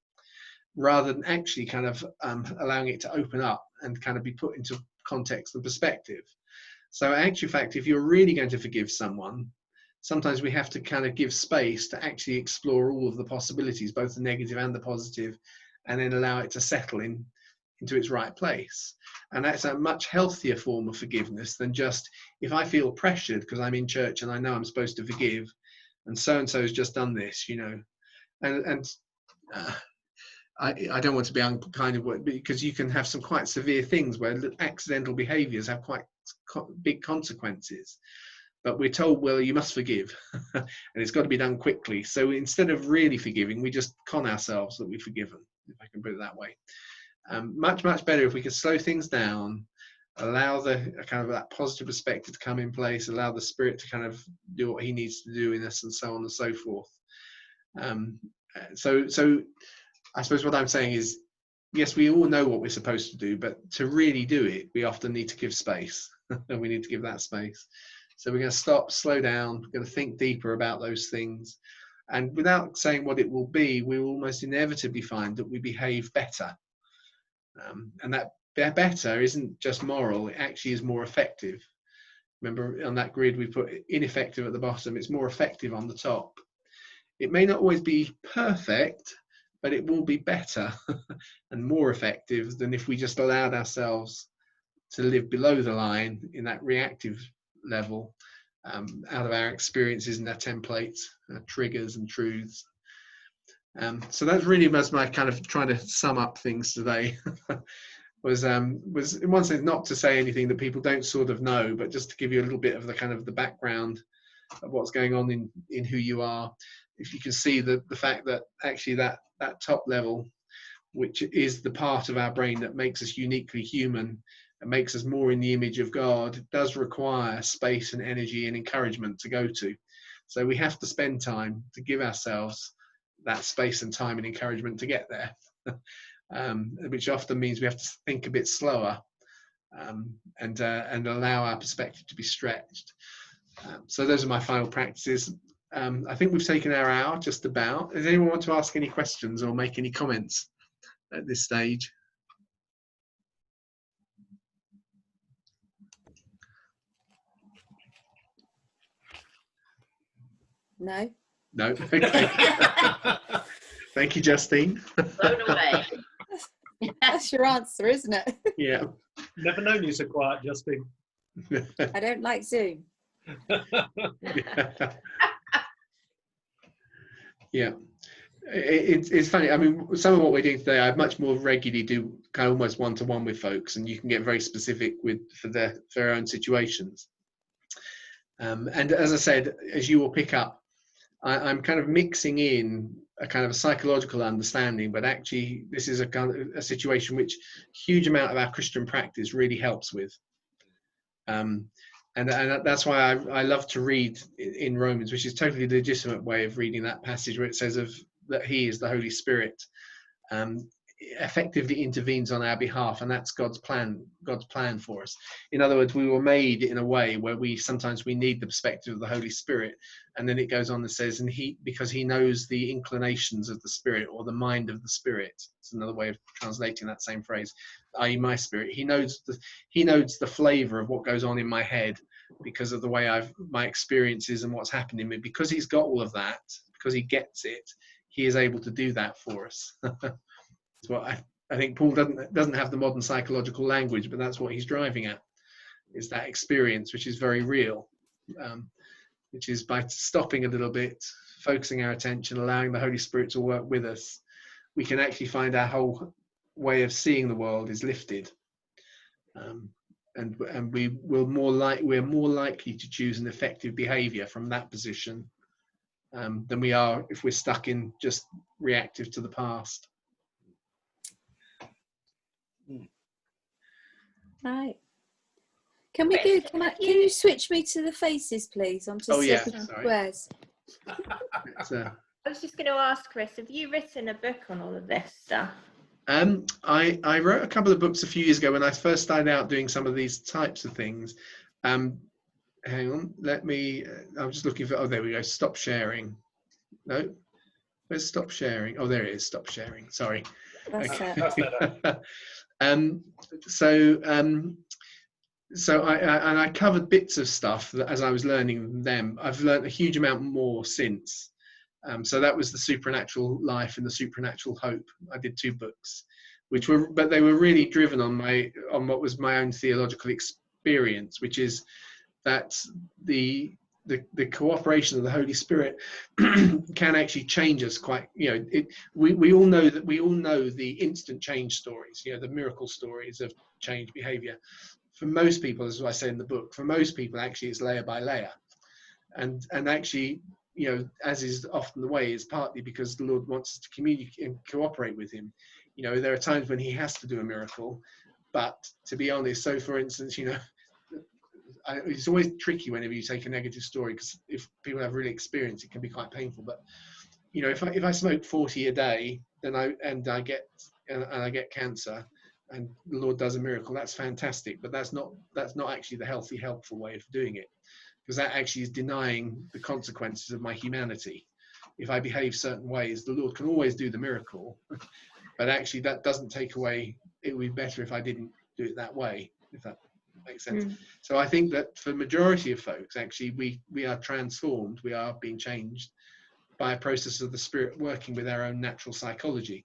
rather than actually kind of allowing it to open up and kind of be put into context and perspective. So in actual fact, if you're really going to forgive someone, sometimes we have to kind of give space to actually explore all of the possibilities, both the negative and the positive, and then allow it to settle into its right place. And that's a much healthier form of forgiveness than just, if I feel pressured because I'm in church and I know I'm supposed to forgive, and so-and-so has just done this, you know. And I don't want to be unkind of what, because you can have some quite severe things where accidental behaviors have quite big consequences. But we're told, well, you must forgive, and it's got to be done quickly. So instead of really forgiving, we just con ourselves that we've forgiven, if I can put it that way. Much better if we can slow things down, allow the kind of that positive perspective to come in place, allow the Spirit to kind of do what he needs to do in us, and so on and so forth. So I suppose what I'm saying is, yes, we all know what we're supposed to do, but to really do it, we often need to give space, and we need to give that space. So we're going to stop, slow down, we're going to think deeper about those things. And without saying what it will be, we will almost inevitably find that we behave better. And that better isn't just moral, it actually is more effective. Remember, on that grid we put ineffective at the bottom, it's more effective on the top. It may not always be perfect, but it will be better and more effective than if we just allowed ourselves to live below the line in that reactive level, out of our experiences and our templates, our triggers and truths. So that really was my kind of trying to sum up things today. was in one sense not to say anything that people don't sort of know, but just to give you a little bit of the kind of the background of what's going on in who you are. If you can see the fact that actually that top level, which is the part of our brain that makes us uniquely human and makes us more in the image of God, does require space and energy and encouragement to go to. So we have to spend time to give ourselves that space and time and encouragement to get there, which often means we have to think a bit slower, and allow our perspective to be stretched. So those are my final practices. I think we've taken our hour just about. Does anyone want to ask any questions or make any comments at this stage? No. No. Okay. Thank you, Justine. Blown away. That's your answer, isn't it? Yeah. Never known you so quiet, Justine. I don't like Zoom. Yeah. It's funny. I mean, some of what we're doing today, I much more regularly do kind of almost one-to-one with folks, and you can get very specific for their own situations. And as I said, as you will pick up, I'm kind of mixing in a kind of a psychological understanding, but actually this is a kind of a situation which huge amount of our Christian practice really helps with. And that's why I love to read in Romans, which is totally the legitimate way of reading that passage where it says that he is the Holy Spirit, effectively intervenes on our behalf, and that's God's plan for us. In other words, we were made in a way where sometimes we need the perspective of the Holy Spirit, and then it goes on and says, because he knows the inclinations of the Spirit, or the mind of the Spirit. It's another way of translating that same phrase, i.e. my spirit. He knows the flavor of what goes on in my head because of the way my experiences and what's happened in me. Because he's got all of that, because he gets it, he is able to do that for us. That's what I think Paul doesn't have the modern psychological language, but that's what he's driving at, is that experience, which is very real, which is by stopping a little bit, focusing our attention, allowing the Holy Spirit to work with us, we can actually find our whole way of seeing the world is lifted, and we're more likely to choose an effective behavior from that position than we are if we're stuck in just reactive to the past. Right. Can you switch me to the faces, please? Onto squares. I was just going to ask Chris, have you written a book on all of this stuff? I wrote a couple of books a few years ago when I first started out doing some of these types of things. Hang on, I'm just looking for, oh, there we go, stop sharing. No, where's stop sharing? Oh, there it is, stop sharing, sorry. That's better. So I covered bits of stuff that as I was learning them. I've learned a huge amount more since. So that was the supernatural life and the supernatural hope. I did 2 books, but they were really driven on what was my own theological experience, which is that the cooperation of the Holy Spirit can actually change us quite. We all know the instant change stories, the miracle stories of change behavior. for most people, as I say in the book, for most people, actually, it's layer by layer. And actually, you know, as is often the way, is partly because the Lord wants us to communicate and cooperate with him. You know, there are times when he has to do a miracle, but to be honest, so for instance, you know, it's always tricky whenever you take a negative story, because if people have really experienced, it can be quite painful. But you know, if I smoke 40 a day, then I get cancer, and the Lord does a miracle, that's fantastic. But that's not actually the healthy, helpful way of doing it, because that actually is denying the consequences of my humanity. If I behave certain ways, the Lord can always do the miracle, but actually that doesn't take away. It would be better if I didn't do it that way, if that makes sense. So I think that for the majority of folks, actually, we are transformed, we are being changed by a process of the Spirit working with our own natural psychology.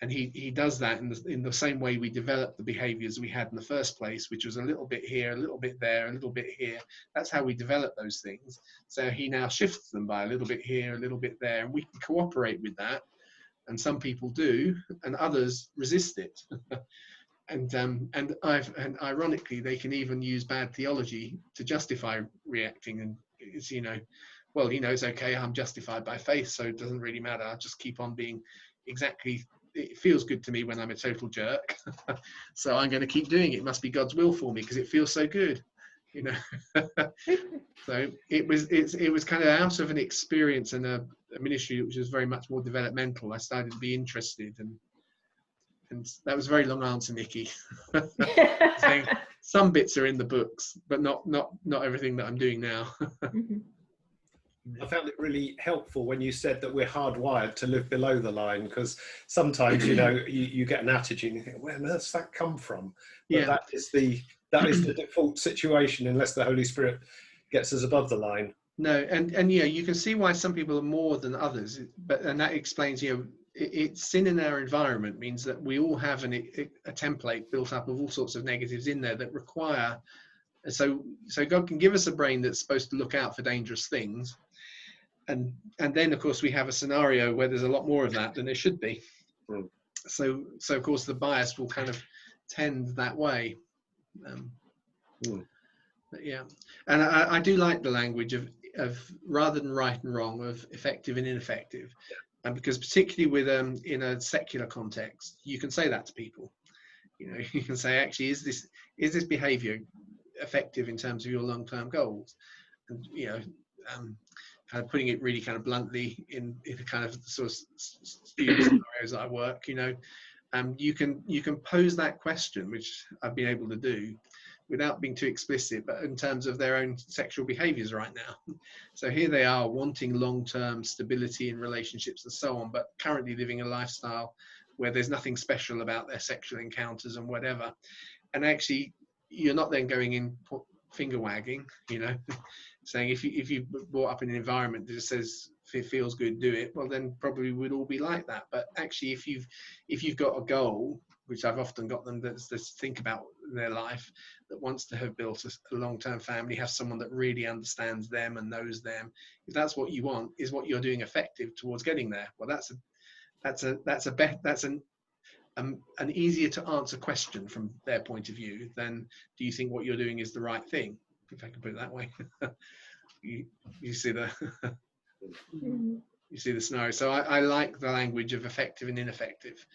And he does that in the same way we develop the behaviors we had in the first place, which was a little bit here, a little bit there, a little bit here. That's how we develop those things. So he now shifts them by a little bit here, a little bit there, and we can cooperate with that. And some people do, and others resist it. And ironically, they can even use bad theology to justify reacting. And it's, you know, well, you know, it's okay, I'm justified by faith, so it doesn't really matter. I'll just keep on being exactly, it feels good to me when I'm a total jerk. So I'm going to keep doing it. It must be God's will for me because it feels so good, you know. So it was kind of out of an experience and a ministry which was very much more developmental. I started to be interested, and that was a very long answer, Nikki. Saying some bits are in the books, but not everything that I'm doing now. I found it really helpful when you said that we're hardwired to live below the line, because sometimes, you know, you get an attitude and you think, where does that come from? But that is the default situation unless the Holy Spirit gets us above the line. No, and yeah, you can see why some people are more than others, and that explains, you know, it's sin in our environment means that we all have a template built up of all sorts of negatives in there that require. So God can give us a brain that's supposed to look out for dangerous things. And then, of course, we have a scenario where there's a lot more of that than there should be. So of course, the bias will kind of tend that way. But yeah, and I do like the language of rather than right and wrong, of effective and ineffective. And because particularly with in a secular context, you can say that to people. You know, you can say, actually, is this behaviour effective in terms of your long-term goals? And you know. Kind of putting it really kind of bluntly in the kind of the sort of student scenarios that I work, you know, you can pose that question, which I've been able to do without being too explicit, but in terms of their own sexual behaviors right now. So here they are wanting long-term stability in relationships and so on, but currently living a lifestyle where there's nothing special about their sexual encounters and whatever. And actually, you're not then going in finger wagging, you know, saying if you brought up in an environment that just says if it feels good, do it, well then probably we'd all be like that. But actually, if you've got a goal, which I've often got them that's think about in their life, that wants to have built a long-term family, have someone that really understands them and knows them, if that's what you want, is what you're doing effective towards getting there? Well, that's an easier to answer question from their point of view than do you think what you're doing is the right thing, if I can put it that way. you see the you see the scenario. So I like the language of effective and ineffective,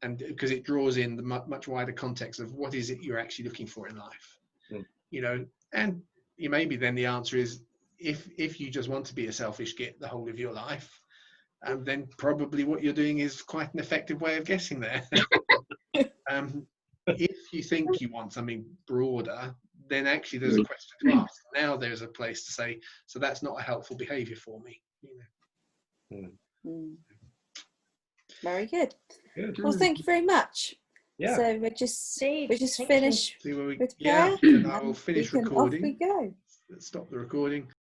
and because it draws in the much wider context of what is it you're actually looking for in life. You know, and maybe then the answer is if you just want to be a selfish git the whole of your life, then probably what you're doing is quite an effective way of getting there. If you think you want something broader, then actually there's a question to ask. Now there's a place to say, so that's not a helpful behaviour for me. You know. Very good. Well, thank you very much. Yeah. So we just finish with prayer. And I will finish recording. Off we go. Let's stop the recording.